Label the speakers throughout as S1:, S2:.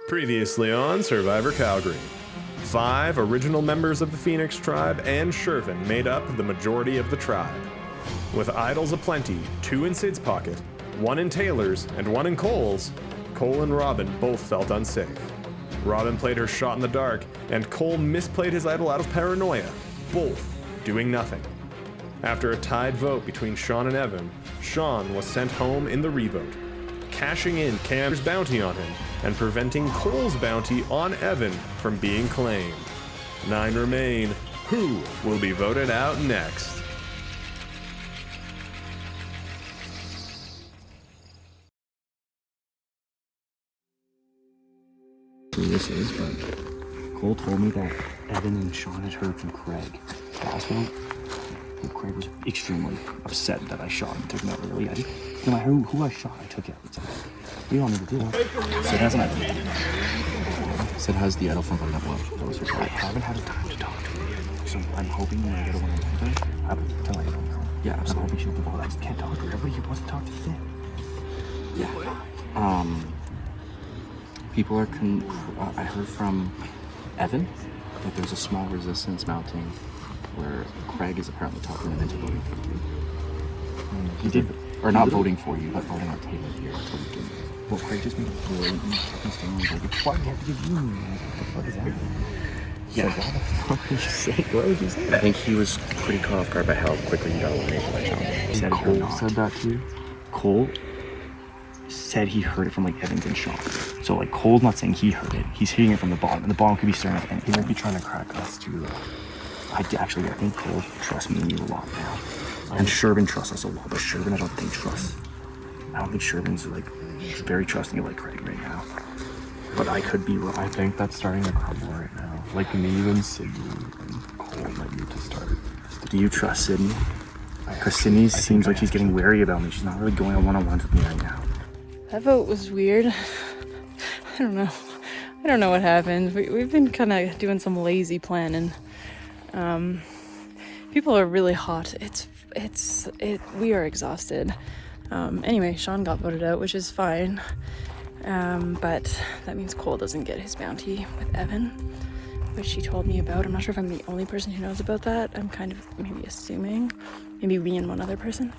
S1: Previously on Survivor Calgary. 5 original members of the Phoenix tribe and Shervin made up the majority of the tribe. With idols aplenty, 2 in Sid's pocket, 1 in Taylor's, and 1 in Cole's, Cole and Robin both felt unsafe. Robin played her shot in the dark, and Cole misplayed his idol out of paranoia, both doing nothing. After a tied vote between Sean and Evan, Sean was sent home in the revote, cashing in Cam's bounty on him and preventing Cole's bounty on Evan from being claimed. 9 remain. Who will be voted out next?
S2: Who this is, but Cole told me that Evan and Sean had heard from Craig last vote. And Craig was extremely upset that I shot him, took him out early. No matter who I shot, I took it. We all need to do that. Sid has an idol. Sid has the idol from that one. That was I haven't had time to talk to her. So I'm hoping when I get a one on Wednesday, I will tell her. Yeah, I'm hoping she'll devote. I just can't talk to her. Everybody wants to talk to Sid. Yeah. People are I heard from Evan that there's a small resistance mounting where Craig is apparently talking them into voting for you. He did, or not voting for you, but voting on Taylor here. That's what he's doing. Well, Craig just made a blatant fucking statement. Like, why do you have to give you? What the fuck is that? Yeah. So, what the fuck did you say? What did you say? I think he was pretty caught off guard by how quickly he got eliminated by challenge. He said Cole said that to you? Cole said he heard it from like Evans and Sean. So like Cole's not saying he heard it. He's hearing it from the bottom, and the bottom could be staring at anything. He might be trying to crack us too, though. I think Cole trusts me and you a lot now. And Shervin trusts us a lot, but Shervin I don't think trusts. I don't think Shervin's like very trusting of like Craig right now. But I could be wrong.
S3: I think that's starting to crumble right now. Like me and Sydney and Cole might need to start.
S2: Do you trust Sydney? Because Sydney seems like she's getting wary about me. She's not really going on one-on-ones with me right now.
S4: That vote was weird. I don't know what happened. We've been kind of doing some lazy planning. People are really hot. We are exhausted. Anyway, Sean got voted out, which is fine. But that means Cole doesn't get his bounty with Evan, which she told me about. I'm not sure if I'm the only person who knows about that. I'm kind of maybe assuming. Maybe me and one other person.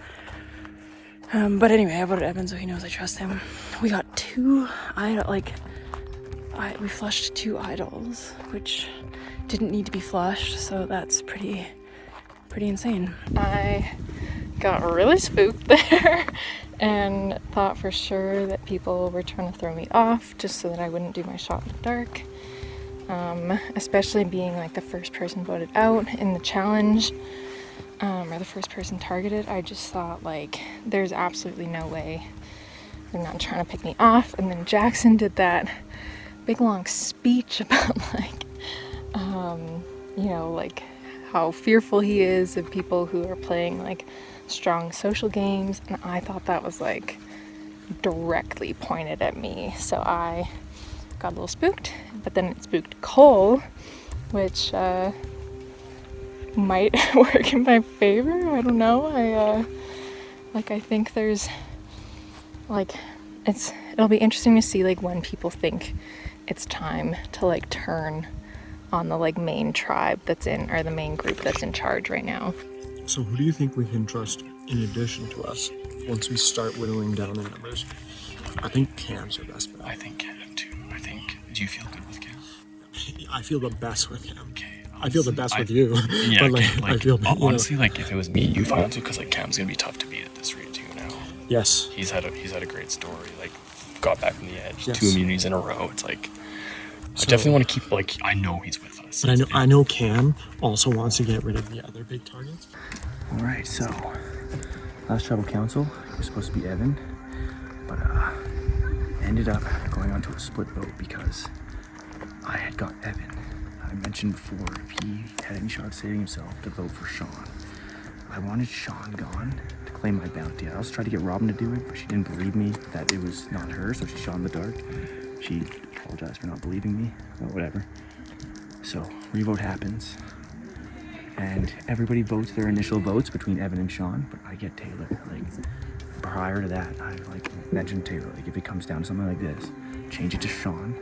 S4: But anyway, I voted Evan, so he knows I trust him. We got 2 we flushed 2 idols, which didn't need to be flushed, so that's pretty insane. I got really spooked there and thought for sure that people were trying to throw me off just so that I wouldn't do my shot in the dark. Especially being like the first person voted out in the challenge. Or the first person targeted. I just thought like there's absolutely no way they're not trying to pick me off. And then Jackson did that big long speech about like like how fearful he is of people who are playing like strong social games, and I thought that was like directly pointed at me, so I got a little spooked. But then it spooked Cole, which might work in my favor. I don't know. I think there's like it'll be interesting to see like when people think it's time to like turn on the like main tribe that's in, or the main group that's in charge right now.
S3: So who do you think we can trust in addition to us once we start whittling down the numbers? I think Cam's our best bet.
S5: I think Cam too. Do you feel good with Cam?
S3: I feel the best with Cam.
S5: Okay.
S3: I feel the best with you.
S5: Yeah,
S3: but
S5: okay,
S3: I feel
S5: honestly, like if it was me, you feel too, because like Cam's gonna be tough to beat at this rate too now.
S3: Yes.
S5: He's had a great story. Like got back from the edge,
S3: yes.
S5: 2 immunities in a row. It's like I definitely want to keep like I know he's with us.
S3: But I know Cam also wants to get rid of the other big targets.
S2: All right, so last tribal council was supposed to be Evan, but ended up going on to a split vote because I had got Evan. I mentioned before, if he had any shot at saving himself, to vote for Sean. I wanted Sean gone to claim my bounty. I also tried to get Robin to do it, but she didn't believe me that it was not her, so she shot in the dark. She apologized for not believing me, or whatever. So, revote happens, and everybody votes their initial votes between Evan and Sean, but I get Taylor. Like, prior to that, I mentioned Taylor. Like, if it comes down to something like this, change it to Sean.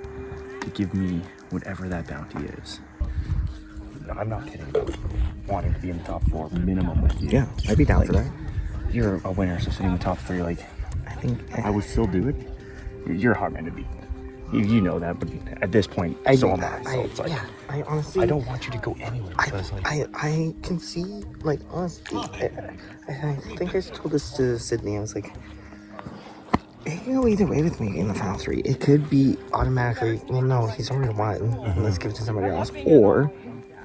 S2: to give me whatever that bounty is. I'm not kidding about wanting to be in the top 4 minimum with you.
S6: Yeah, I'd be down for that.
S2: You're a winner, so sitting in the top 3, like,
S6: I think
S2: I would still do it. You're a hard man to beat. You know that, but at this point, so am I. So it's like,
S6: I honestly,
S2: I don't want you to go anywhere because,
S6: I can see, like, honestly, I think I told this to Sydney. I was like, it can go either way with me in the final 3. It could be automatically, well, no, he's already won. Let's give it to somebody else. Or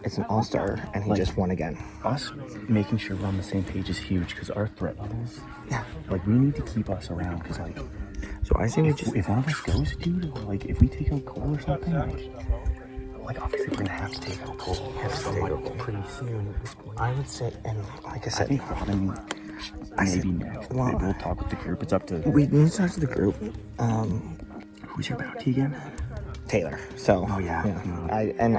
S6: it's an all-star and he just won again.
S2: us making sure we're on the same page is huge because our threat levels,
S6: Yeah.
S2: like, we need to keep us around because, like,
S6: So I say we just.
S2: if one of us goes, dude, or, like, if we take out Cole or something, like obviously we're gonna have to take out Cole.
S6: Pretty soon. I would say, and like I
S2: I
S6: said,
S2: think Robin maybe next.
S6: well,
S2: We'll talk with the group. It's up to
S6: we need to talk to the group.
S2: who's your bounty again?
S6: Taylor. So.
S2: Oh, yeah.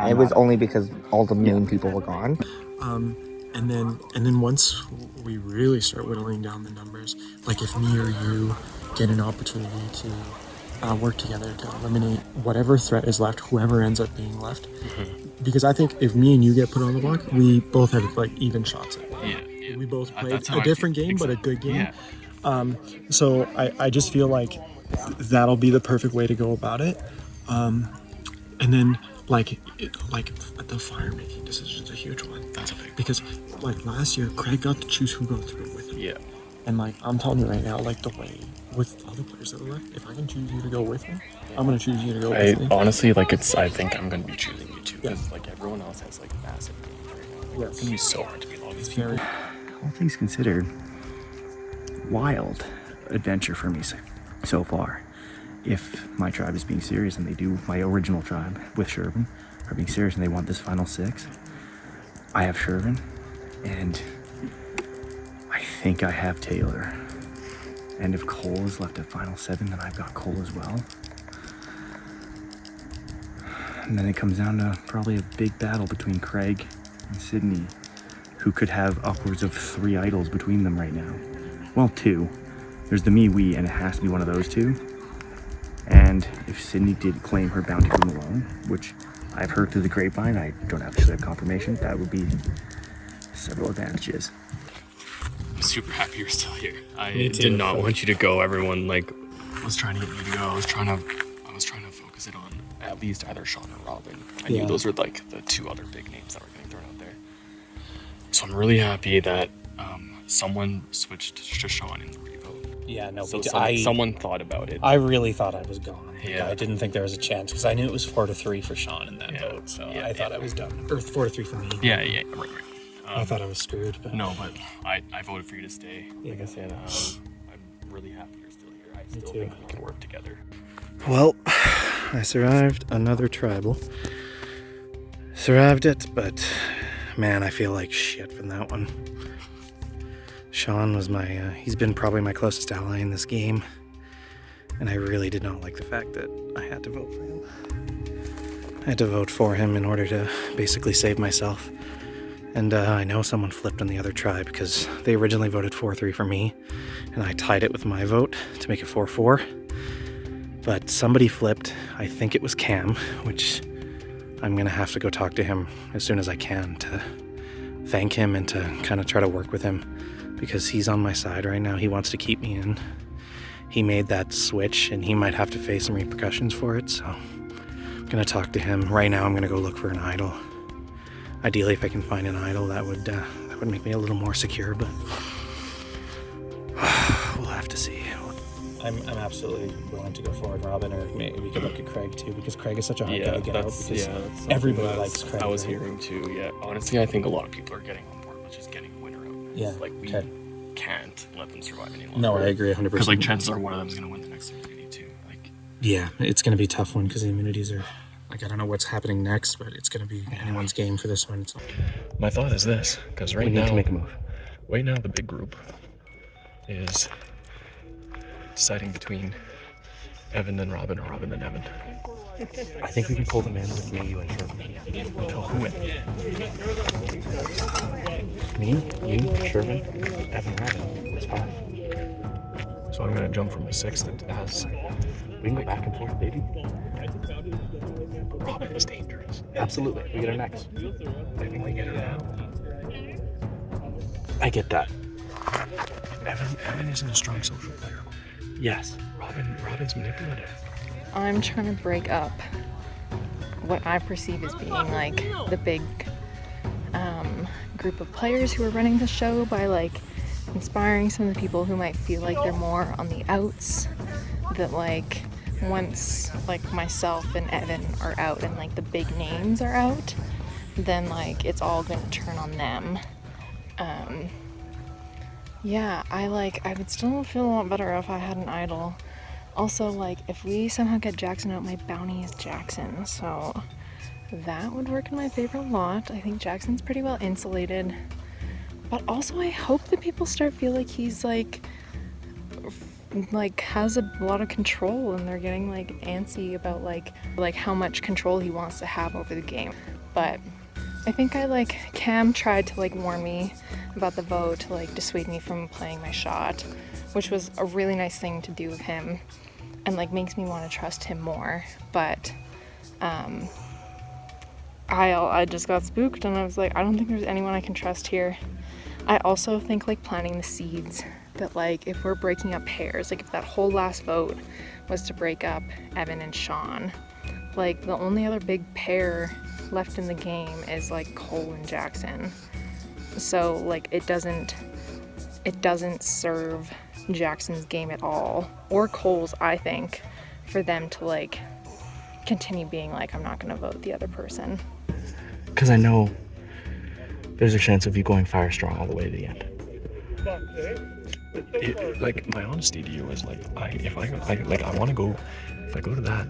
S6: It was only because all the main people were gone.
S3: And then once we really start whittling down the numbers, like if me or you get an opportunity to work together to eliminate whatever threat is left, whoever ends up being left, because I think if me and you get put on the block, we both have like even shots at it.
S5: Yeah.
S3: We both played
S5: That's how
S3: a
S5: I
S3: different
S5: feel.
S3: game, but a good game.
S5: Yeah.
S3: So I just feel like that'll be the perfect way to go about it. And then like the fire making decision is a huge one.
S5: That's a big
S3: Because like last year, Craig got to choose who goes to go with him.
S5: Yeah.
S3: And like I'm telling you right now, like the way with other players that are left, if I can choose you to go with me, I'm gonna choose you to go with me.
S5: Honestly, like, I think I'm gonna be choosing you too because like everyone else has like massive games right now. It's gonna be so hard to beat all these people.
S2: All things considered, wild adventure for me so far. If my tribe is being serious and they do, my original tribe with Shervin are being serious and they want this final 6, I have Shervin, and I think I have Taylor. And if Cole is left at final 7, then I've got Cole as well. And then it comes down to probably a big battle between Craig and Sydney, who could have upwards of 3 idols between them right now. Well, 2. There's the me, we, and it has to be one of those 2. And if Sydney did claim her bounty room alone, which I've heard through the grapevine, I don't actually have confirmation, that would be several advantages.
S5: I'm super happy you're still here. I did not want you to go. Everyone like was trying to get you to go. I was trying to focus it on at least either Sean or Robin. I knew those were like the 2 other big names that were getting thrown out there. So I'm really happy that someone switched to Sean in the revote.
S7: Yeah, no,
S5: So
S7: I
S5: someone thought about it.
S7: I really thought I was gone.
S5: Yeah.
S7: I didn't think there was a chance because I knew it was 4-3 for Sean in that vote, so I thought I was done.
S3: Or 4-3 for me.
S5: Yeah, right.
S3: I thought I was screwed, but
S5: No, but I voted for you to stay. Like I said, I'm really happy you're still here. I still think we can work together.
S8: Well, I survived another tribal. Survived it, but man, I feel like shit from that one. Sean was he's been probably my closest ally in this game, and I really did not like the fact that I had to vote for him. I had to vote for him in order to basically save myself. And I know someone flipped on the other tribe because they originally voted 4-3 for me, and I tied it with my vote to make it 4-4. But somebody flipped. I think it was Cam, which I'm going to have to go talk to him as soon as I can to thank him and to kind of try to work with him because he's on my side right now. He wants to keep me in. He made that switch, and he might have to face some repercussions for it, so I'm going to talk to him. Right now, I'm going to go look for an idol. Ideally, if I can find an idol, that would make me a little more secure, but we'll have to see.
S7: I'm absolutely willing to go forward, Robin, or maybe we could look at Craig too, because Craig is such a hard guy to get out because everybody likes Craig.
S5: I was hearing too. Yeah, honestly, I think a lot of people are getting on board with just getting a winner out.
S7: Yeah,
S5: like we can't let them survive any longer.
S7: No, I agree 100%.
S5: Because like chances are one of them is going to win the next immunity too. Like
S3: yeah, it's going to be a tough one because the immunities are like I don't know what's happening next, but it's going to be anyone's game for this one. So.
S5: My thought is this, because right
S2: We need
S5: now
S2: to make a move.
S5: Right now, the big group is deciding between Evan and Robin or Robin and Evan.
S2: I think we can pull them in with me, you, and Shervin.
S5: Until who win?
S2: Me, you, Shervin, Evan, Robin. It's 5.
S5: So I'm going to jump from a 6th as...
S2: We can go back and forth, baby.
S5: Robin is dangerous.
S2: Absolutely. We get her next.
S5: I think we get her now.
S2: I get that.
S5: Evan isn't a strong social player.
S2: Yes.
S5: Robin's manipulative.
S4: I'm trying to break up what I perceive as being like the big group of players who are running the show by like inspiring some of the people who might feel like they're more on the outs, that like once like myself and Evan are out and like the big names are out, then like it's all gonna turn on them. Yeah, I would still feel a lot better if I had an idol. Also, like, if we somehow get Jackson out, my bounty is Jackson, so that would work in my favor a lot. I think Jackson's pretty well insulated. But also, I hope that people start feel like he's, like has a lot of control, and they're getting, like, antsy about, like how much control he wants to have over the game. But I think Cam tried to, like, warn me about the vote to, like, dissuade me from playing my shot, which was a really nice thing to do with him and like makes me want to trust him more. But I just got spooked and I was like, I don't think there's anyone I can trust here. I also think like planting the seeds that like if we're breaking up pairs, like if that whole last vote was to break up Evan and Sean, like the only other big pair left in the game is like Cole and Jackson. So like it doesn't serve Jackson's game at all, or Cole's, I think, for them to like continue being like, I'm not gonna vote the other person.
S2: Because I know there's a chance of you going fire strong all the way to the end.
S5: Like my honesty to you is like, if I want to go, if I go to that,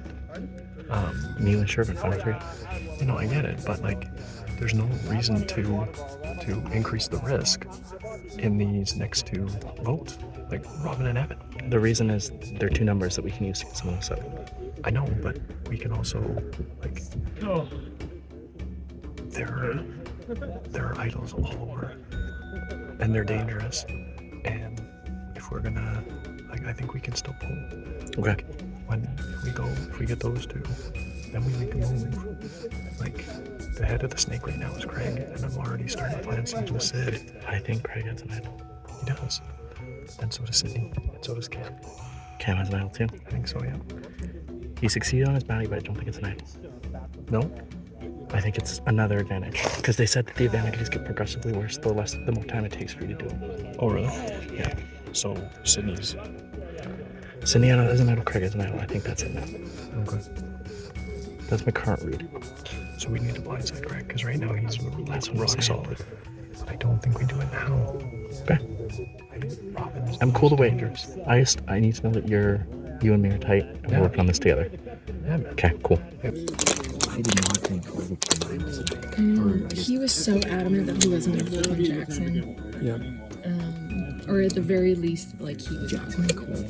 S2: Neil and Sherman 5-3.
S5: you know, I get it, but like, there's no reason to increase the risk in these next two votes, like Robin and Evan.
S2: The reason is they're two numbers that we can use to get someone else up.
S5: I know, but we can also like, there are idols all over, and they're dangerous. And if we're gonna, like, I think we can still pull.
S2: Okay.
S5: If we get those two, then we make a move. Like, the head of the snake right now is Craig, and I'm already starting to plant seeds with Sid.
S2: I think Craig has an idol.
S5: He does. And so does Sydney. And so does Cam.
S2: Cam has an idol too.
S5: I think so, yeah.
S2: He succeeded on his bounty, but I don't think it's an idol.
S5: No?
S2: I think it's another advantage. Because they said that the advantages get progressively worse the more time it takes for you to do it.
S5: Oh, really?
S2: Yeah.
S5: So, Sydney has
S2: an idol, Craig has an idol. I think that's it now.
S5: Okay.
S2: That's my current read.
S5: So we need to blindside Craig, because right now he's rock solid. But I don't think we do it now.
S2: Okay.
S5: I think Robin's
S2: I'm cool to wait. I need to know that you and me are tight and we're working on this together.
S5: Yeah, man.
S2: Okay, cool.
S5: Yep.
S2: I did not think Craig would come in.
S4: He was so adamant that he wasn't going to vote on Jackson.
S5: Yeah.
S4: Or at the very least, like, he was not going to Cole.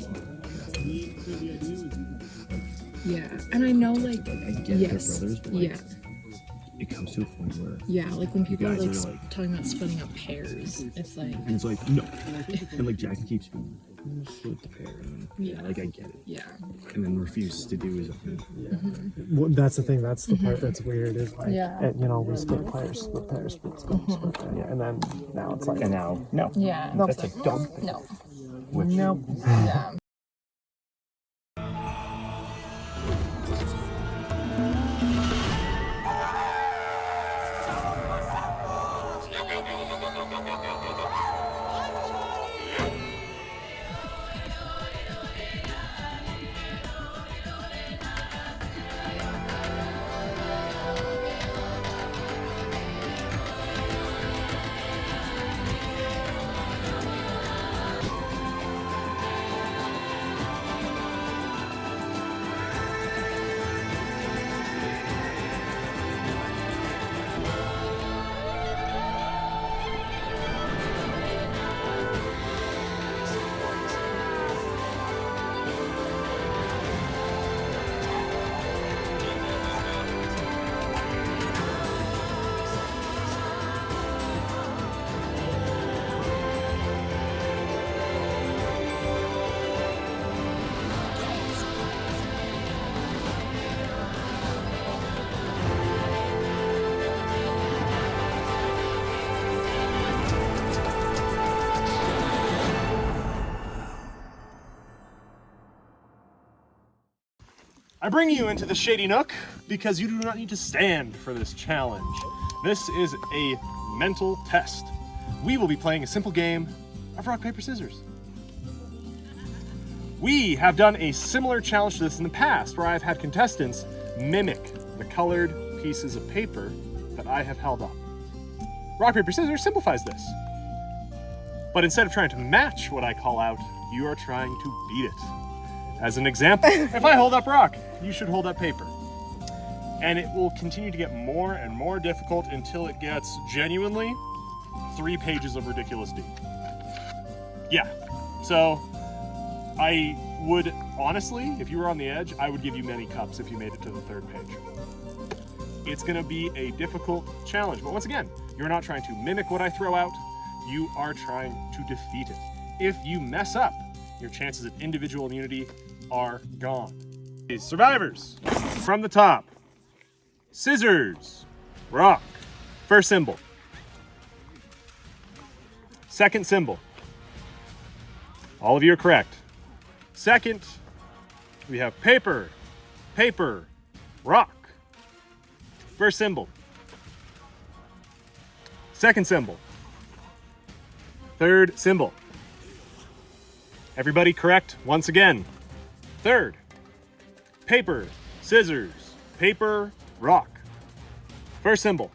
S4: Yeah, and I know, like,
S9: I get
S4: yes,
S9: they're brothers, but like, it comes to a point where
S4: like when people are like,
S9: guys are, like
S4: talking about splitting up pairs, it's like,
S9: and it's like no, and like Jackson keeps being split the pair, and like I get it, and then refuses to do his own.
S3: Well, that's the thing. That's the part that's weird. Is like,
S4: Yeah.
S3: you know, we split pairs, split pairs, split pairs, and then now it's like, and now no,
S4: yeah,
S3: that's a dumb thing.
S4: no,
S3: No.
S4: yeah.
S1: I bring you into the shady nook because you do not need to stand for this challenge. This is a mental test. We will be playing a simple game of rock, paper, scissors. We have done a similar challenge to this in the past where I've had contestants mimic the colored pieces of paper that I have held up. Rock, paper, scissors simplifies this. But instead of trying to match what I call out, you are trying to beat it. As an example, if I hold up rock, you should hold up paper. And it will continue to get more and more difficult until it gets genuinely 3 pages of ridiculous deep. Yeah, so I would, honestly, if you were on the edge, I would give you many cups if you made it to the 3rd page. It's gonna be a difficult challenge, but once again, you're not trying to mimic what I throw out, you are trying to defeat it. If you mess up, your chances at individual immunity are gone. Survivors, from the top. Scissors, rock, first symbol. Second symbol. All of you are correct. Second, we have paper, paper, rock. First symbol. Second symbol. Third symbol. Everybody correct once again. Third, paper, scissors, paper, rock. First symbol.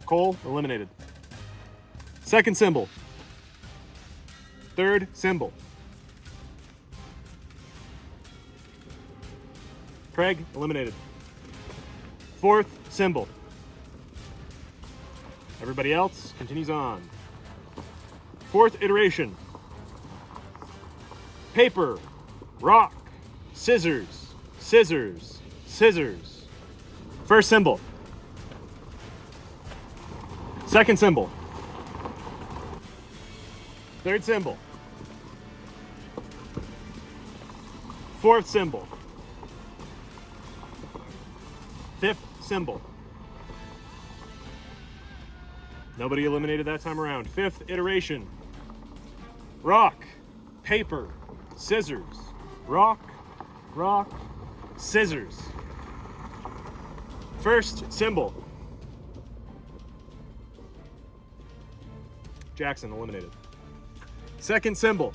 S1: Cole eliminated. Second symbol. Third symbol. Craig eliminated. Fourth symbol. Everybody else continues on. Fourth iteration. Paper, rock, scissors, scissors, scissors. First symbol. Second symbol. Third symbol. Fourth symbol. Fifth symbol. Nobody eliminated that time around. Fifth iteration. Rock, paper, scissors. Rock, rock, scissors. First symbol. Jackson eliminated. Second symbol.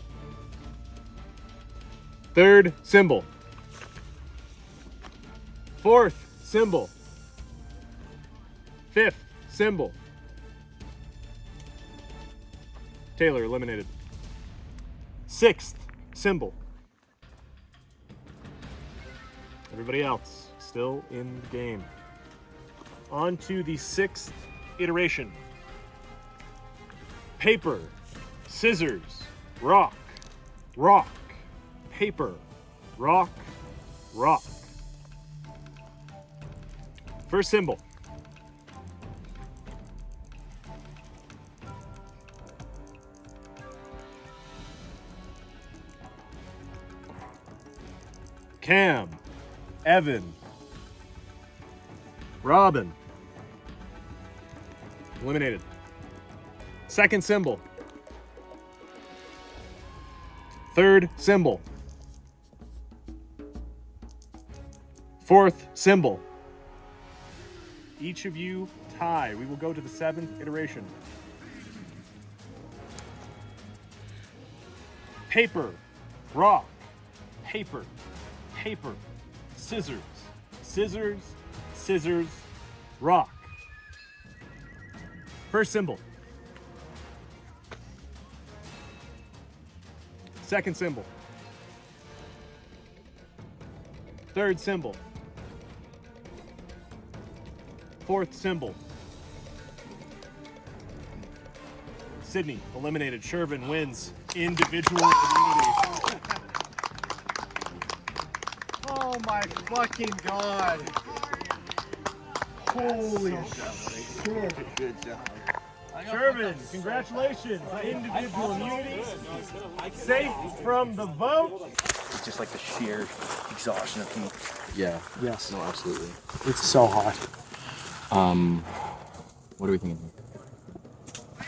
S1: Third symbol. Fourth symbol. Fifth symbol. Taylor eliminated. Sixth symbol. Everybody else still in the game. On to the 6th iteration. Paper, scissors, rock, rock, paper, rock, rock. First symbol. Cam, Evan, Robin. Eliminated. Second symbol. Third symbol. Fourth symbol. Each of you tie. We will go to the 7th iteration. Paper, rock, paper, paper, scissors, scissors, scissors, rock. First symbol. Second symbol. Third symbol. Fourth symbol. Sydney eliminated. Shervin wins individual immunity.
S10: Oh my fucking god. Holy shit. Good job.
S1: Shervin, congratulations. Individual immunity. Safe from the vote.
S2: It's just like the sheer exhaustion of heat. Yeah.
S3: Yes.
S2: No, absolutely.
S3: It's so hot.
S2: What are we thinking?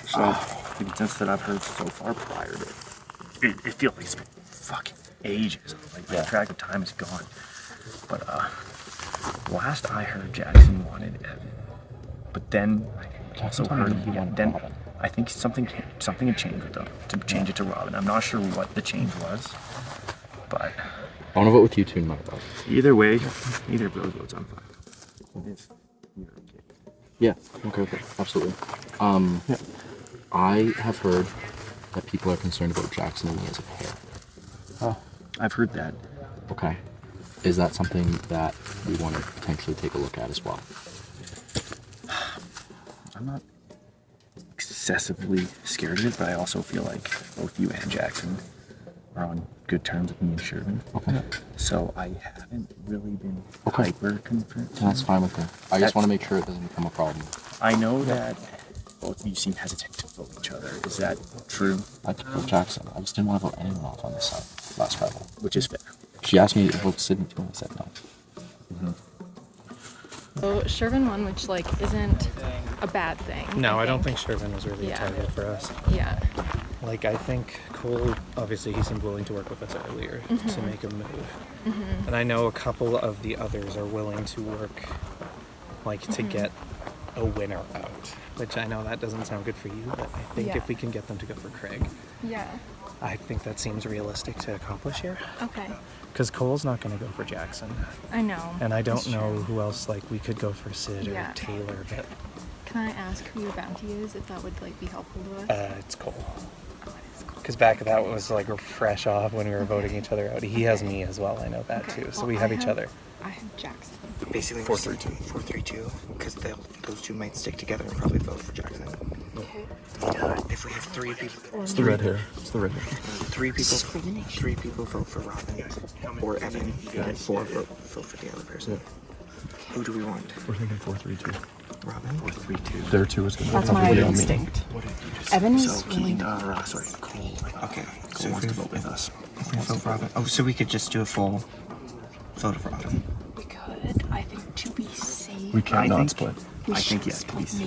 S2: So, the contents that I've heard so far prior to it feels
S11: fucking ages. Like, my track of time is gone. But last I heard, Jackson wanted Evan. But then I also heard he wanted. Then I think something had changed with them to change it to Robin. I'm not sure what the change was, but
S2: I want to vote with you too, not Rob.
S11: either way, either of those votes, I'm fine.
S2: Yeah, okay, absolutely. I have heard that people are concerned about Jackson and me as a pair.
S11: Oh, I've heard that.
S2: Okay. Is that something that we want to potentially take a look at as well?
S11: I'm not excessively scared of it, but I also feel like both you and Jackson are on good terms with me and Sherman.
S2: Okay.
S11: So I haven't really been hyper concerned.
S2: That's fine with me. I just want to make sure it doesn't become a problem.
S11: I know that both of you seem hesitant to vote each other. Is that true?
S2: I could vote Jackson. I just didn't want to vote anyone off on this side last travel.
S11: Which is fair.
S2: She asked me to vote Sydney too, and I said no.
S11: Mm-hmm.
S4: So Sherman won, which like isn't a bad thing.
S7: No, I don't think Sherman was really a target for us.
S4: Yeah.
S7: Like, I think Cole, obviously he seemed willing to work with us earlier to make a move. And I know a couple of the others are willing to work, like, to get a winner out. Which I know that doesn't sound good for you, but I think if we can get them to go for Craig, I think that seems realistic to accomplish here.
S4: Okay.
S7: Because Cole's not going to go for Jackson.
S4: I know.
S7: And I don't know who else, like, we could go for Sid or Taylor, but...
S4: Can I ask who your bounty is, if that would, like, be helpful to us?
S7: It's Cole. Because back that was, like, fresh off when we were voting each other out. He has me as well, I know that too. So we have each other.
S4: I have Jackson.
S6: Basically, 4-3-2. 4-3-2, because those two might stick together and probably vote for Jackson.
S4: Okay.
S6: If we have three people,
S3: It's the red hair. It's the red hair.
S6: three people vote for Robin or Evan, and 4 vote for the other person. Who do we want?
S3: We're thinking 4-3-2.
S6: Robin?
S11: 4-3-2.
S3: Their 2 is going to
S4: That's my instinct. Evan is willing.
S6: Sorry, Cole. Okay.
S11: Cole wants to vote with us.
S6: If we vote for Robin. Oh, so we could just do a full vote of Robin.
S4: We could. I think to be safe.
S3: We cannot split.
S11: I think yes, please.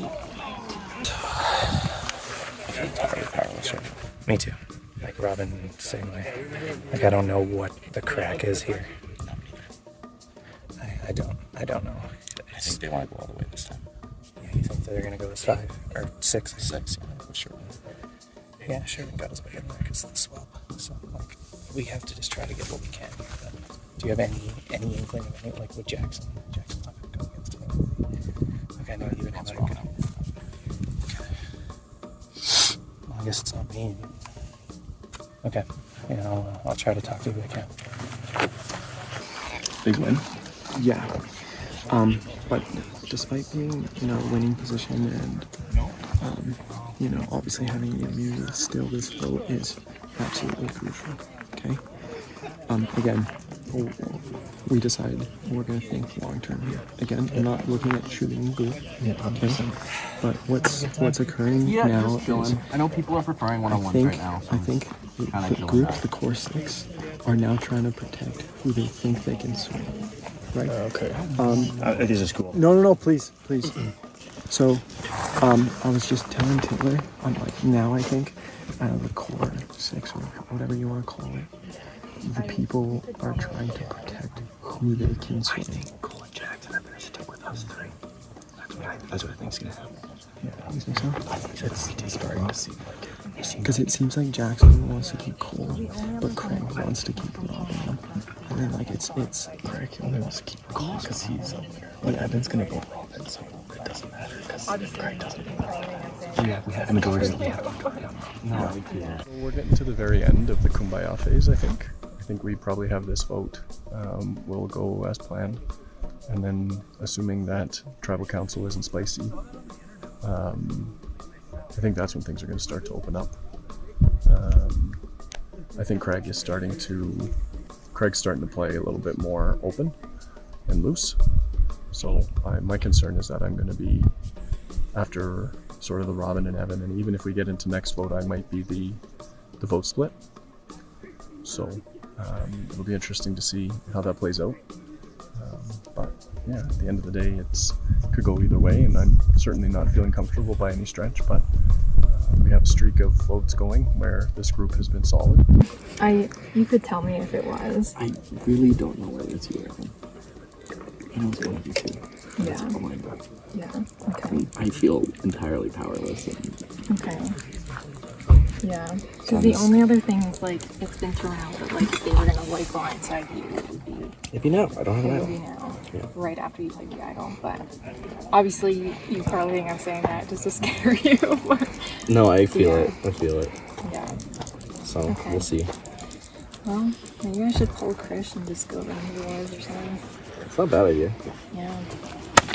S7: Entirely powerless right now. Me too. Like Robin, same way. Like, I don't know what the crack is here. I don't know.
S2: I think they want to go all the way this time.
S7: Yeah, you think they're gonna go with 5 or 6?
S2: 6, yeah, for sure.
S7: Yeah, sure. Got his way in there because of the swap. So, like, we have to just try to get what we can. But do you have any inkling of any, like, with Jackson? Jackson's not gonna go against anything. Like, I know you and him are gonna. Okay. Well, I guess it's not me. Okay. Yeah, I'll try to talk to who I can.
S3: Big win. Yeah. But despite being, a winning position and, obviously having the immunity, still this vote is absolutely crucial. Okay? Again, we decided we're going to think long term here. Again, I'm not looking at shooting blue. Yeah, okay? But what's occurring now is...
S2: I know people are preferring one-on-ones right now.
S3: I think the group, the core 6, are now trying to protect who they think they can swing. Right?
S11: Okay. It is a school.
S3: No, please. So, I was just telling Taylor, now I think, the core 6, or whatever you want to call it, the people are trying to protect who they can swing.
S11: I think Cole and Jackson are going to stick with us 3. That's what I think is going to happen.
S3: Yeah, you think so?
S11: I think it's starting to seem like it.
S3: Because it seems like Jackson wants to keep Cole, but Craig wants to keep Robin. And then, it's
S11: Craig only wants to keep Cole because he's a winner. But Evan's going to vote Robin, so it doesn't matter because Craig doesn't vote Robin.
S3: Yeah, we have
S11: the majority that we have.
S3: No.
S1: So we're getting to the very end of the Kumbaya phase, I think. I think we probably have this vote. Will go as planned. And then, assuming that tribal council isn't spicy, I think that's when things are going to start to open up. I think Craig's starting to play a little bit more open and loose. So my concern is that I'm going to be, after sort of the Robin and Evan, and even if we get into next vote, I might be the vote split. So it'll be interesting to see how that plays out. But yeah, at the end of the day, it could go either way, and I'm certainly not feeling comfortable by any stretch, but
S9: we have a streak of votes going where this group has been solid.
S4: You could tell me if it was.
S2: I really don't know whether it's you or him. I know it's one of you two.
S4: Yeah.
S2: That's all I know.
S4: Yeah. Okay.
S2: I feel entirely powerless.
S4: Okay. Yeah. Because the only other thing is like it's been thrown out that like if they were gonna like blindside you, it would be.
S2: Maybe now. I don't have an
S4: It would
S2: idol.
S4: be now.
S2: Yeah.
S4: Right after you take the idol, but obviously you probably think I'm saying that just to scare you. But
S2: No, I feel
S4: Yeah.
S2: it. I feel it.
S4: yeah.
S2: So
S4: Okay.
S2: we'll see.
S4: Well, maybe I should pull Chris and just go run the woods or something.
S2: It's not a bad idea.
S4: Yeah.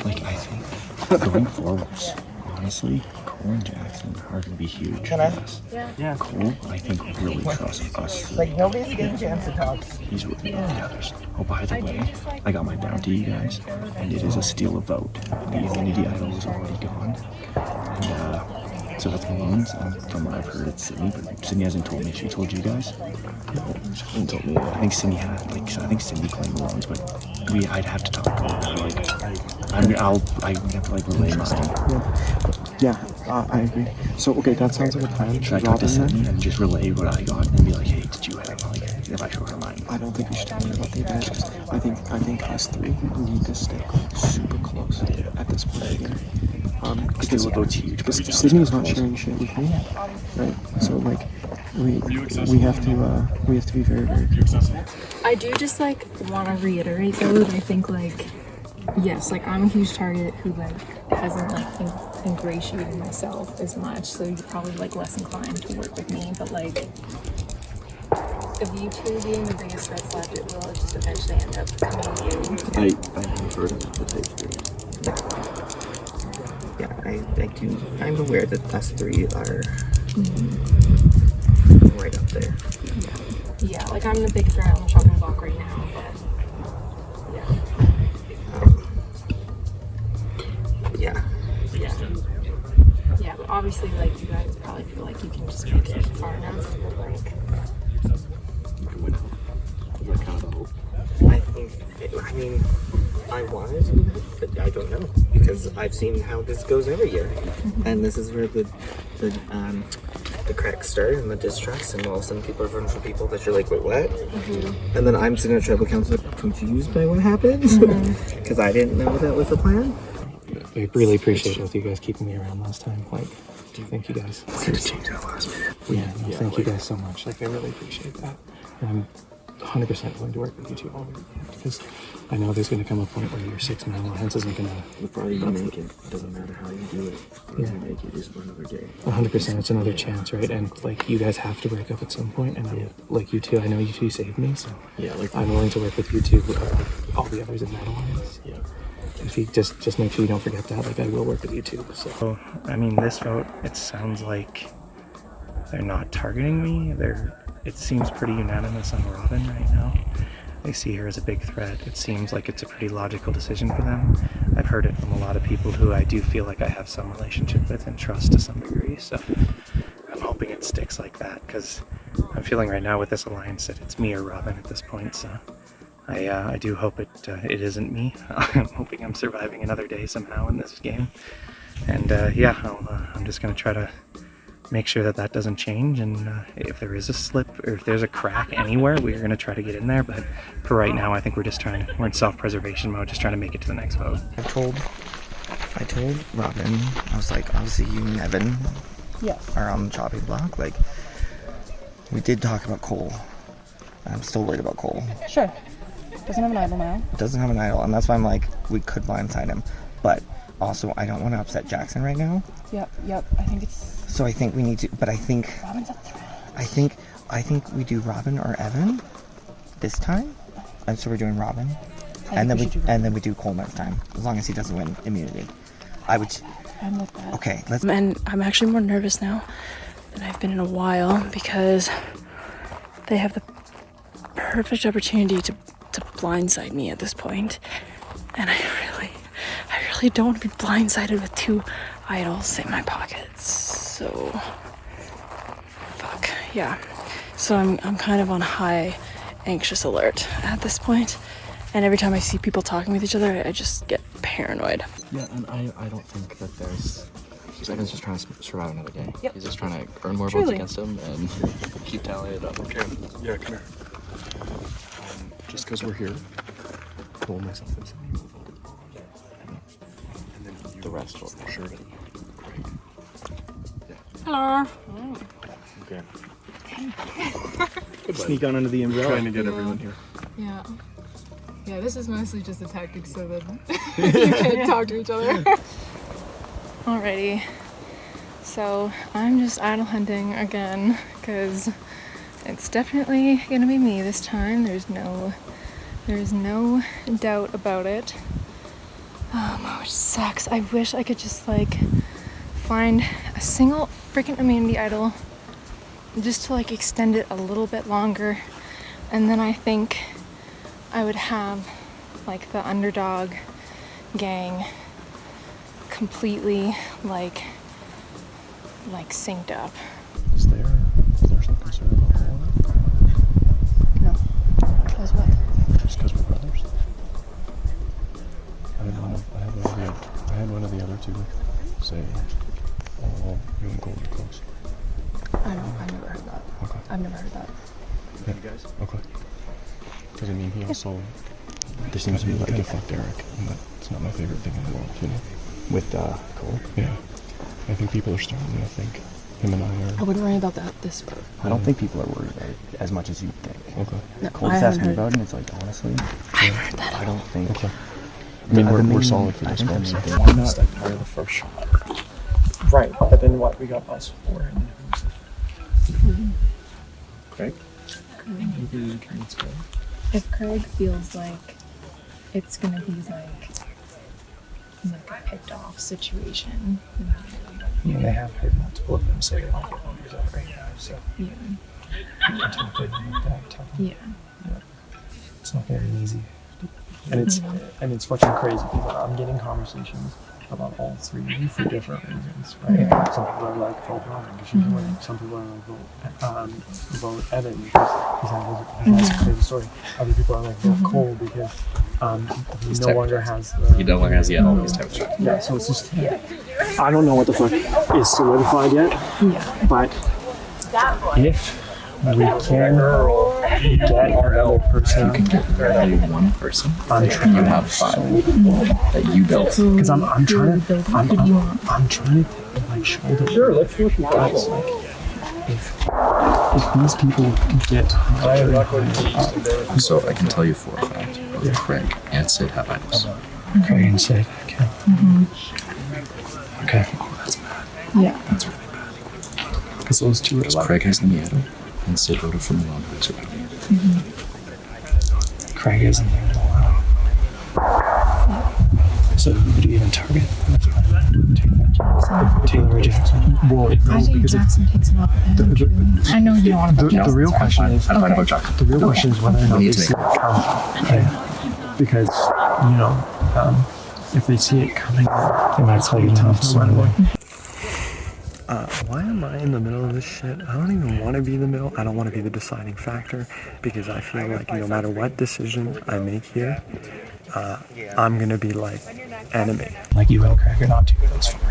S11: Like, I think going forwards, honestly, Cole and Jackson are going to be huge.
S6: Can I?
S11: Yeah. Cole, I think, really trusts us.
S6: Like, nobody's getting a chance to talk.
S11: He's with the others. Oh, by the way, I got my bounty, you guys, and it is a steal a vote. The immunity idol is already gone. And, so that's Malone's, and from what I've heard, it's Sydney, but Sydney hasn't told me. She told you guys? No, she hasn't told me. I think Sydney had, like, I think Sydney claimed Malone's, but I'd have to talk to her. Like, I have to, like, relay mine.
S3: Yeah, I agree. So, okay, that sounds like a plan.
S11: Should I talk to Sydney and just relay what I got and be like, hey, did you have, like, if I show her mine?
S3: I don't think we should talk about the advantage because I think us three need to stick super close at this point. Because Sydney's not sharing shit with me, right? So like, we have to be very, very careful.
S4: I do just like want to reiterate though that I think like yes, like I'm a huge target who like hasn't like ingratiated myself as much, so you're probably like less inclined to work with me. But like, if you two being the biggest threats left, it will just eventually end up coming to you.
S2: I have heard about the type 3.
S6: Yeah, I do. I'm aware that us three are right up there.
S4: Yeah, like I'm the big threat on the chopping block right now. But
S6: Yeah.
S4: yeah, but obviously like you guys probably feel like you can just make it far enough. But like,
S2: Is that kind of the hope?
S6: I mean, I wanted to do that, but I don't know because I've seen how this goes every year, and this is where the cracks start and the distrust, and all of a sudden people are voting for people that you're like, wait, what? And then I'm sitting at tribal council confused by what happened because I didn't know that was the plan.
S3: I really appreciate both you guys keeping me around last time. Like, thank you guys. Yeah, no, thank you guys so much. Like, I really appreciate that. And I'm 100% going to work with you two all week because I know there's going to come a point where your 6 man alliance isn't going to.
S2: The farther you make it, doesn't matter how you do it. The farther you make it is for another day.
S3: 100%, it's another chance, right? And like, you guys have to break up at some point. And I'm, like you two, I know you two saved me, so
S2: Yeah, like
S3: I'm willing to work with you two, all the others in that alliance.
S2: Yeah.
S3: If you just make sure you don't forget that, like I will work with you too. So I mean, this vote, it sounds like they're not targeting me. It seems pretty unanimous on Robin right now. They see her as a big threat. It seems like it's a pretty logical decision for them. I've heard it from a lot of people who I do feel like I have some relationship with and trust to some degree. So I'm hoping it sticks like that because I'm feeling right now with this alliance that it's me or Robin at this point. So I do hope it isn't me. I'm hoping I'm surviving another day somehow in this game. And I'm just going to try to make sure that doesn't change. And if there is a slip or if there's a crack anywhere, we're going to try to get in there. But for right now, I think we're in self-preservation mode, just trying to make it to the next vote.
S6: I told Robin, I was like, obviously you and Evan are on the chopping block. Like, we did talk about Cole. I'm still worried about Cole.
S4: sure, doesn't have an idol now.
S6: Doesn't have an idol, and that's why I'm like, we could blindside him. But also, I don't want to upset Jackson right now.
S4: Yep. I think it's
S6: So I think we need to, but I think,
S4: Robin's a threat.
S6: I think we do Robin or Evan this time. And so we're doing Robin. And then we do Cole next time, as long as he doesn't win immunity. I'm with that. Okay, let's.
S4: And I'm actually more nervous now than I've been in a while because they have the perfect opportunity to blindside me at this point, and I really don't want to be blindsided with 2 idols in my pockets. So, fuck yeah. So I'm kind of on high anxious alert at this point. And every time I see people talking with each other, I just get paranoid.
S2: Yeah, and I don't think that there's Evan's just trying to survive another day.
S4: Yep.
S2: He's just trying to earn more votes
S4: Truly.
S2: against him and keep tallying it up. Okay.
S5: Yeah, come here. Just because we're here, pull myself in some people voted. And then
S2: The rest will
S5: sure. Great.
S4: Hello.
S5: Okay.
S8: Sneak on under the umbrella.
S5: Trying to get everyone here.
S4: Yeah. Yeah, this is mostly just a tactic so that you can't talk to each other. Alrighty. So I'm just idle hunting again because it's definitely gonna be me this time. There's no doubt about it. Which sucks. I wish I could just like find a single freaking immunity idol just to like extend it a little bit longer, and then I think I would have like the underdog gang completely like synced up.
S5: Is there some concern about the water?
S4: No. Because what?
S5: Just because we're brothers? I had one of the other two say, oh, you and Gold are close.
S4: I've never heard that.
S5: Okay.
S4: I've never heard that.
S5: Yeah. You guys? Okay. Because I mean, he also, there seems to be like a fuck Derek, and that's not my favorite thing in the world, you know?
S2: with Cole.
S5: Yeah. I think people are starting to think him and I
S4: I
S5: are.
S4: wouldn't worry about that this vote.
S2: I don't think people are worried about it as much as you think.
S5: Okay.
S4: No,
S2: Cole
S4: I
S2: just asked
S4: haven't
S2: me
S4: heard.
S2: about it, and it's like, honestly, I don't think.
S5: Okay. I mean, we're solid for this one. So.
S3: Why not like part of the first shot? Right, but then what? We got us 4 and then who's the Craig? Maybe let's go.
S4: If Craig feels like it's gonna be like a picked off situation, then
S3: Yeah, they have heard multiple of them say they want to get numbers out right now, so
S4: yeah.
S3: I'm tempted with that. Tell them.
S4: Yeah.
S3: It's not gonna be easy. And it's fucking crazy because I'm getting conversations about all 3 of you for different reasons, right? Some people are like, vote Robin because she's winning. Some people are like, vote Evan because he has a crazy story. Other people are like, vote Cole because he no longer has the...
S2: He no longer has the animal. He's temperature.
S3: Yeah, so it's just... I don't know what the fuck is solidified yet, but if we can get another person...
S2: You can get only one person.
S3: I'm trying
S2: You have 5 that you built.
S3: because I'm trying to like shoulder. Sure, let's do it. Guys, like, if these people get
S2: So I can tell you for a fact, both Craig and Sid have items.
S3: Craig and Sid, okay. Okay.
S2: That's bad.
S4: Yeah.
S2: That's really bad.
S3: Because those 2 are
S2: Because Craig has the Miata, and Sid voted for Milan, who is around.
S3: Craig isn't there. So who do you even target? Taylor or Jackson? Well,
S4: I think Jackson takes it up with him. I know you don't want to vote
S3: the
S4: Jackson.
S3: real question is
S2: I'm fine about Jackson.
S3: the real question is whether or not
S2: We
S3: they
S2: need to
S3: see it coming. Because if they see it coming, they might tell you tough to run away. Why am I in the middle of this shit? I don't even want to be in the middle. I don't want to be the deciding factor because I feel like no matter what decision I make here, I'm gonna be like enemy. Like you and Craig are not 2 of those 4.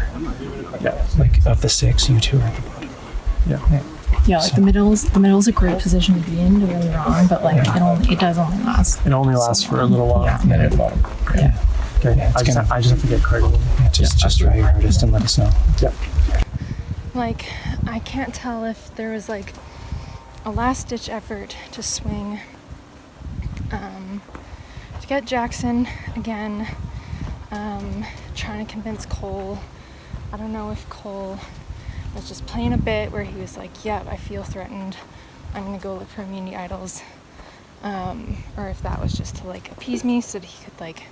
S3: Yeah, like of the 6, you 2 are at the bottom. Yeah.
S4: Yeah, like the middle's a great position to be in, don't get me wrong, but like it does only last.
S3: It only lasts for a little while.
S4: Yeah.
S3: And then at the bottom.
S4: Yeah.
S3: Okay. I just have to get Craig a little. Just try your hardest and let us know. Yeah.
S4: Like, I can't tell if there was like a last ditch effort to swing to get Jackson again, trying to convince Cole. I don't know if Cole was just playing a bit where he was like, yeah, I feel threatened, I'm gonna go look for immunity idols, or if that was just to like appease me so that he could like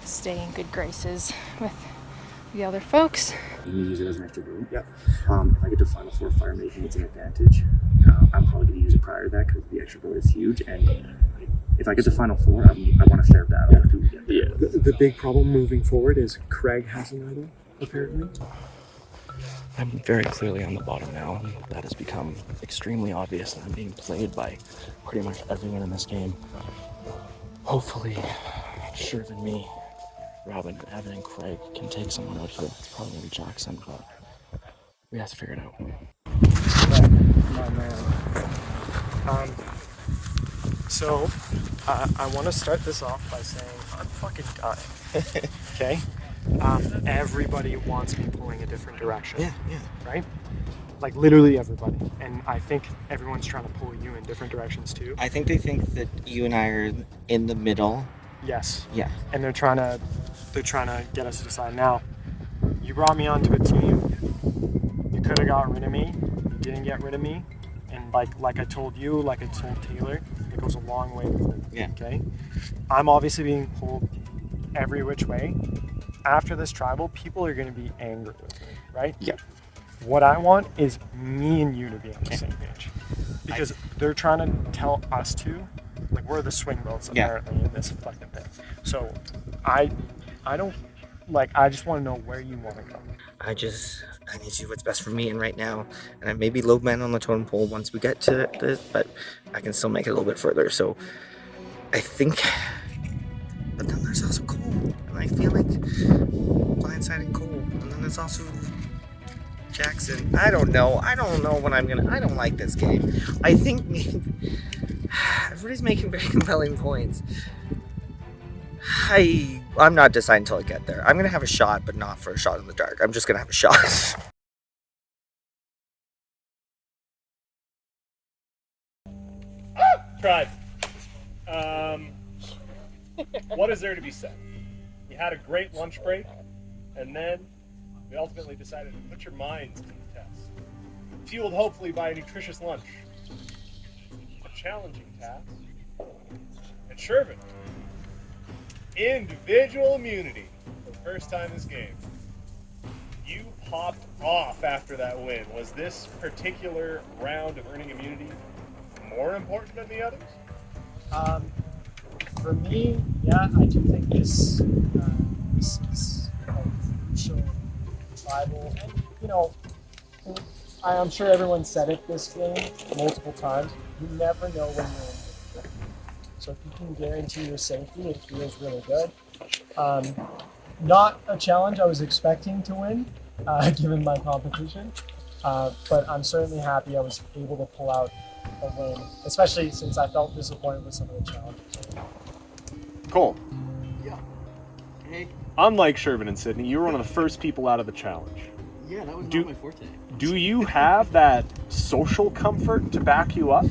S4: stay in good graces with the other folks.
S12: You use it as an extra boom. Yep. If I get to Final 4 fire making, it's an advantage. I'm probably going to use it prior to that because the extra boom is huge. And if I get to Final 4, I want a fair battle.
S3: Yeah. The big problem moving forward is Craig has an idol, apparently.
S2: I'm very clearly on the bottom now. That has become extremely obvious that I'm being played by pretty much everyone in this game. Hopefully, Sherv and me, Robin, Evan, and Craig can take someone out here. It's probably going to be Jackson, but
S5: We have to figure it out.
S3: My man. So, I want to start this off by saying I'm fucking dying. Okay? Everybody wants me pulling a different direction.
S6: Yeah.
S3: Right? Like literally everybody. And I think everyone's trying to pull you in different directions too.
S6: I think they think that you and I are in the middle.
S3: Yes.
S6: Yeah.
S3: And they're trying to get us to decide. Now, you brought me onto a team. You could have got rid of me. You didn't get rid of me. And like I told you, like I told Taylor, it goes a long way with me.
S6: Yeah.
S3: Okay? I'm obviously being pulled every which way. After this tribal, people are going to be angry with me, right?
S6: Yeah.
S3: What I want is me and you to be on the same page. Because they're trying to tell us to, like, we're the swing votes apparently in this fucking thing. So I don't, like, I just want to know where you want to go.
S6: I need to do what's best for me, and right now, and I may be low man on the totem pole once we get to this, but I can still make it a little bit further. So I think, but then there's also Cole, and I feel like blindsiding Cole, and then there's also Jackson. I don't know what I don't like this game. I think everybody's making very compelling points. I'm not deciding until I get there. I'm gonna have a shot, but not for a shot in the dark. I'm just gonna have a shot.
S1: Tribe. What is there to be said? You had a great lunch break, and then we ultimately decided to put your minds to the test. Fueled hopefully by a nutritious lunch. A challenging task. And Shervin. Individual immunity for the first time this game. You popped off after that win. Was this particular round of earning immunity more important than the others?
S3: For me, yeah, I do think this is crucial tribal, and I'm sure everyone said it this game multiple times. You never know when you're in danger. So if you can guarantee your safety, it feels really good. Not a challenge I was expecting to win, given my competition, but I'm certainly happy I was able to pull out a win, especially since I felt disappointed with some of the challenges.
S1: Cole.
S2: Yeah. Hey.
S1: Unlike Shervin and Sydney, you were one of the first people out of the challenge.
S2: Yeah, that was not my forte.
S1: Do you have that social comfort to back you up?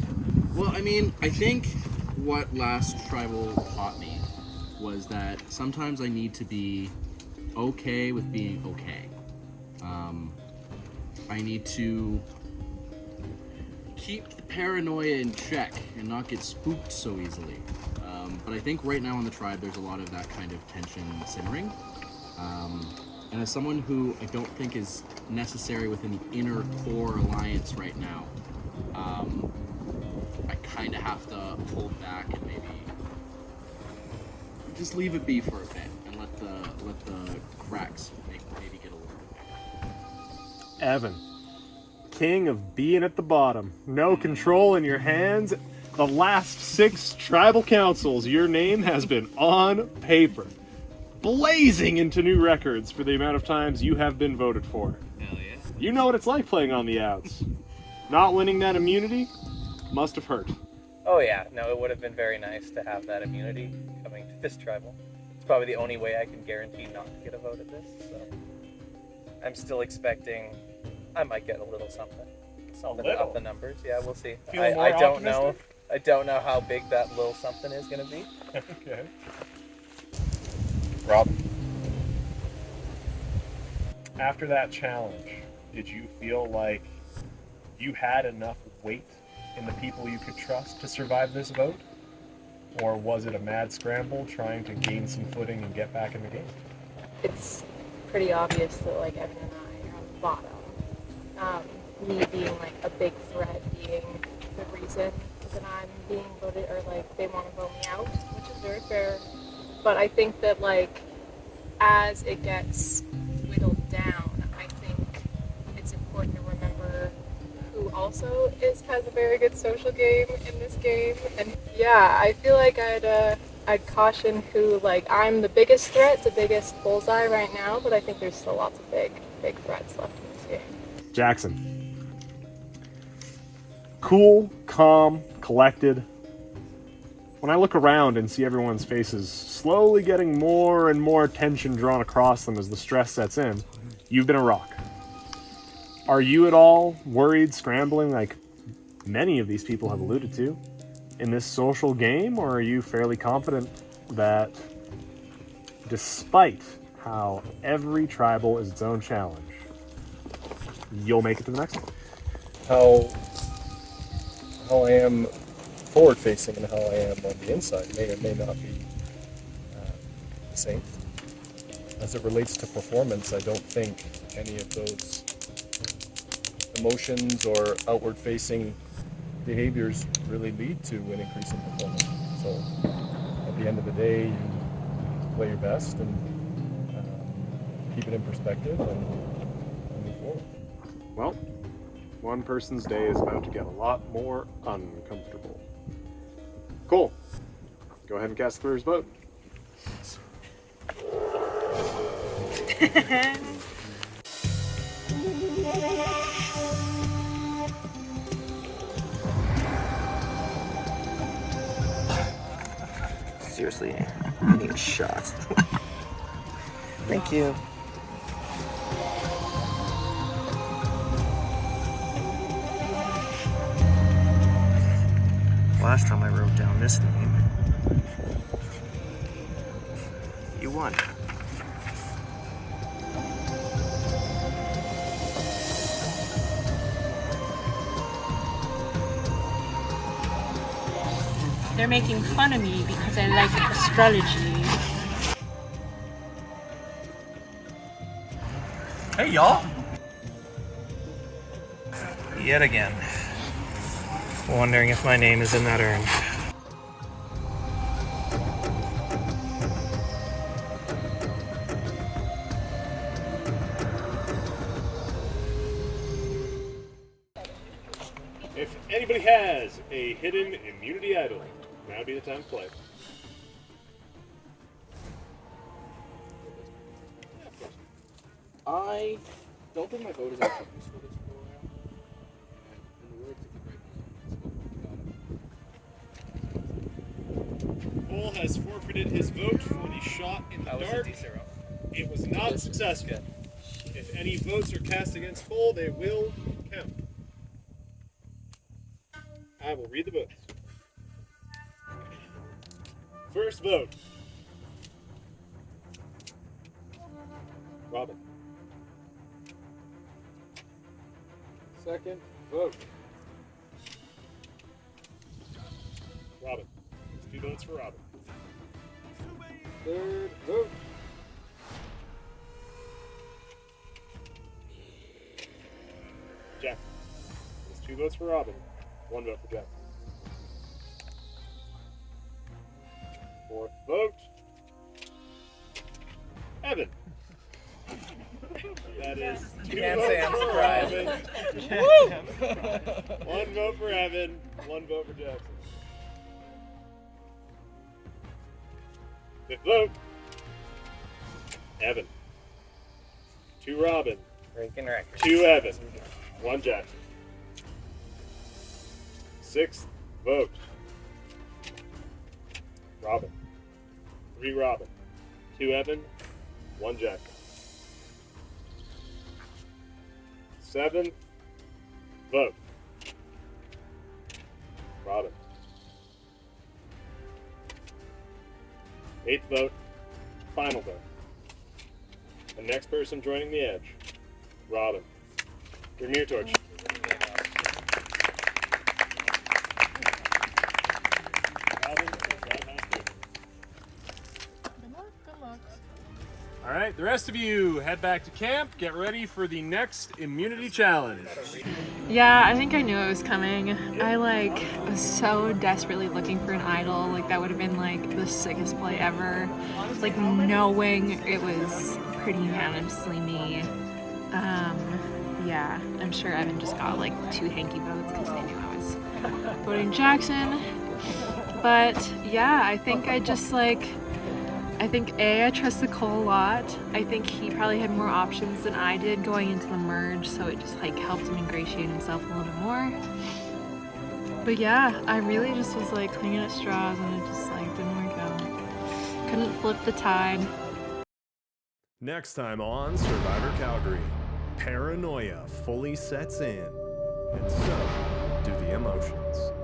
S2: Well, I mean, I think what last tribal taught me was that sometimes I need to be okay with being okay. I need to keep the paranoia in check and not get spooked so easily. But I think right now on the tribe, there's a lot of that kind of tension simmering. And as someone who I don't think is necessary within the inner core alliance right now, I kind of have to hold back and maybe just leave it be for a bit and let the cracks maybe get a little bit bigger.
S1: Evan, king of being at the bottom, no control in your hands. The last 6 tribal councils, your name has been on paper, blazing into new records for the amount of times you have been voted for.
S2: Hell yeah.
S1: You know what it's like playing on the outs. Not winning that immunity must have hurt.
S7: Oh yeah, no, it would have been very nice to have that immunity coming to this tribal. It's probably the only way I can guarantee not to get a vote at this, so I'm still expecting I might get a little something up the numbers. Yeah, we'll see. I don't know how big that little something is going to be.
S1: Okay. Rob, after that challenge, did you feel like you had enough weight in the people you could trust to survive this vote? Or was it a mad scramble trying to gain some footing and get back in the game?
S4: It's pretty obvious that like Evan and I are on the bottom. Me being like a big threat being the reason that I'm being voted, or like they want to vote me out, which is very fair. But I think that like as it gets whittled down, I think it's important to remember who also has a very good social game in this game. And yeah, I feel like I'd caution who, like, I'm the biggest threat, the biggest bullseye right now, but I think there's still lots of big threats left in this game.
S1: Jackson. Cool, calm, collected. When I look around and see everyone's faces slowly getting more and more attention drawn across them as the stress sets in, you've been a rock. Are you at all worried, scrambling, like many of these people have alluded to, in this social game, or are you fairly confident that despite how every tribal is its own challenge, you'll make it to the next one?
S5: How I am forward-facing and how I am on the inside may or may not be the same. As it relates to performance, I don't think any of those emotions or outward-facing behaviors really lead to an increase in performance. So at the end of the day, you play your best and keep it in perspective and move forward.
S1: Well, one person's day is about to get a lot more uncomfortable. Cool. Go ahead and cast the first vote.
S6: Seriously, I need a shot. Thank you. Last time I wrote down this name, you won.
S13: They're making fun of me because I like astrology.
S7: Hey, y'all. Yet again. Wondering if my name is in that urn.
S1: If anybody has a hidden immunity idol, now would be the time to play.
S2: I don't think my vote is actually useful this go around. In the words of the great man,
S1: Cole has forfeited his vote for the shot in the dark. It was not successful. If any votes are cast against Cole, they will count. I will read the votes. First vote. Robin. Second vote. Robin. 2 votes for Robin. Third vote. Jack. There's 2 votes for Robin. 1 vote for Jack. Fourth vote. Evan. That is 2
S7: Can't
S1: votes
S7: say I'm
S1: for
S7: surprised.
S1: Evan. Woo! 1 vote for Evan. 1 vote for Jackson. Fifth vote. Evan. 2 Robin.
S7: Breaking records.
S1: 2 Evan. 1 Jackson. 6th vote. Robin. 3 Robin. 2 Evan. 1 Jackson. 7th vote. Robin. 8th vote. Final vote. The next person joining the edge. Robin. Give me your torch. All right, the rest of you head back to camp. Get ready for the next immunity challenge.
S4: Yeah, I think I knew it was coming. I was so desperately looking for an idol. That would have been the sickest play ever. Knowing it was pretty unanimously me. Yeah, I'm sure Evan just got 2 hanky votes because they knew I was voting Jackson. But yeah, I think I just I think I trusted Cole a lot. I think he probably had more options than I did going into the merge, so it just like helped him ingratiate himself a little bit more. But yeah, I really just was like clinging at straws and it just like didn't work out. Couldn't flip the tide.
S1: Next time on Survivor Calgary, paranoia fully sets in, and so do the emotions.